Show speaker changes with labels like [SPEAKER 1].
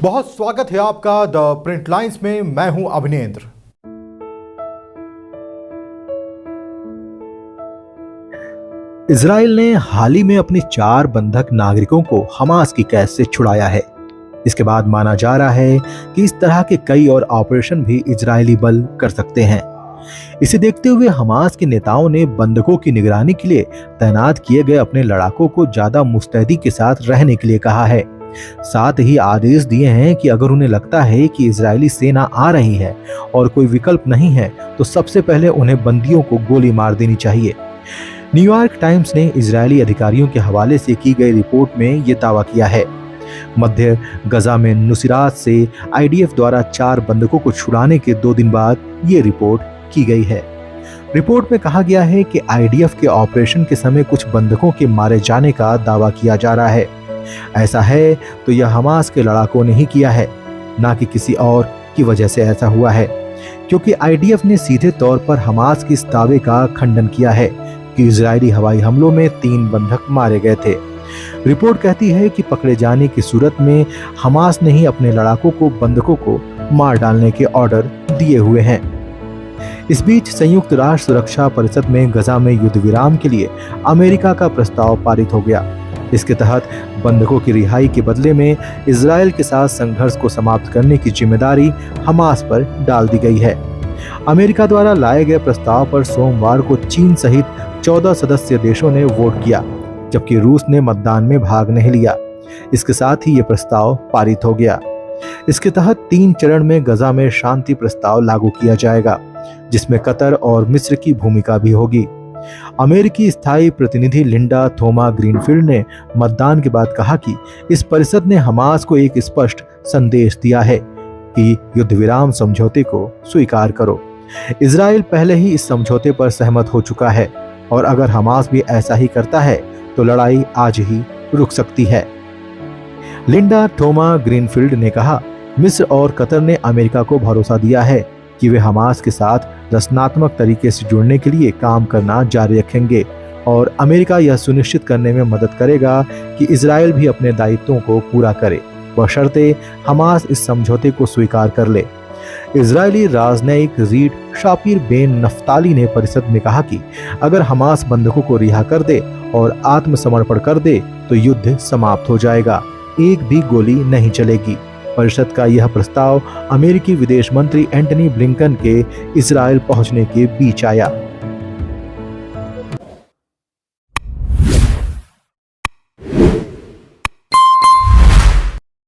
[SPEAKER 1] बहुत स्वागत है आपका द प्रिंट लाइन्स में। मैं हूं अभिनेंद्र। इजराइल ने हाल ही में अपने 4 बंधक नागरिकों को हमास की कैद से छुड़ाया है। इसके बाद माना जा रहा है कि इस तरह के कई और ऑपरेशन भी इजरायली बल कर सकते हैं। इसे देखते हुए हमास के नेताओं ने बंधकों की निगरानी के लिए तैनात किए गए अपने लड़ाकों को ज्यादा मुस्तैदी के साथ रहने के लिए कहा है। साथ ही आदेश दिए हैं कि अगर उन्हें लगता है कि इजरायली सेना आ रही है और कोई विकल्प नहीं है तो सबसे पहले उन्हें बंदियों को गोली मार देनी चाहिए। न्यूयॉर्क टाइम्स ने इजरायली अधिकारियों के हवाले से की गई रिपोर्ट में ये दावा किया है। मध्य गजा में नुसरात से आईडीएफ द्वारा 4 बंधकों को छुड़ाने के 2 दिन बाद ये रिपोर्ट की गई है। रिपोर्ट में कहा गया है कि आईडीएफ के ऑपरेशन के समय कुछ बंधकों के मारे जाने का दावा किया जा रहा है। ऐसा है तो यह हमास के लड़ाकों ने ही किया है, ना कि किसी और की वजह से ऐसा हुआ है, क्योंकि आईडीएफ ने सीधे तौर पर हमास के इस दावे का खंडन किया है कि इजरायली हवाई हमलों में 3 बंधक मारे गए थे। रिपोर्ट कहती है कि पकड़े जाने की सूरत में हमास ने ही अपने लड़ाकों को बंधकों को मार डालने के ऑर्डर दिए हुए हैं। इस बीच संयुक्त राष्ट्र सुरक्षा परिषद में गजा में युद्ध विराम के लिए अमेरिका का प्रस्ताव पारित हो गया। इसके तहत बंधकों की रिहाई के बदले में इजराइल के साथ संघर्ष को समाप्त करने की जिम्मेदारी हमास पर डाल दी गई है। अमेरिका द्वारा लाए गए प्रस्ताव पर सोमवार को चीन सहित 14 सदस्य देशों ने वोट किया, जबकि रूस ने मतदान में भाग नहीं लिया। इसके साथ ही ये प्रस्ताव पारित हो गया। इसके तहत 3 चरण में गजा में शांति प्रस्ताव लागू किया जाएगा, जिसमें कतर और मिस्र की भूमिका भी होगी। अमेरिकी स्थायी प्रतिनिधि लिंडा थोमा ग्रीनफील्ड ने मतदान के बाद कहा कि इस परिषद ने हमास को एक स्पष्ट संदेश दिया है कि युद्ध विराम समझौते को स्वीकार करो। इजराइल पहले ही इस समझौते पर सहमत हो चुका है और अगर हमास भी ऐसा ही करता है तो लड़ाई आज ही रुक सकती है। लिंडा थोमा ग्रीनफील्ड ने कहा, मिस्र और कतर ने अमेरिका को भरोसा दिया है कि वे हमास के साथ रचनात्मक तरीके से जुड़ने के लिए काम करना जारी रखेंगे और अमेरिका यह सुनिश्चित करने में मदद करेगा कि इजराइल भी अपने दायित्वों को पूरा करे, बशर्ते हमास इस समझौते को स्वीकार कर ले। इजरायली राजनयिक रीड शापिर बेन नफ्ताली ने परिषद में कहा कि अगर हमास बंधकों को रिहा कर दे और आत्मसमर्पण कर दे तो युद्ध समाप्त हो जाएगा, एक भी गोली नहीं चलेगी। परिषद का यह प्रस्ताव अमेरिकी विदेश मंत्री एंटनी ब्लिंकन के इजराइल पहुंचने के बीच आया।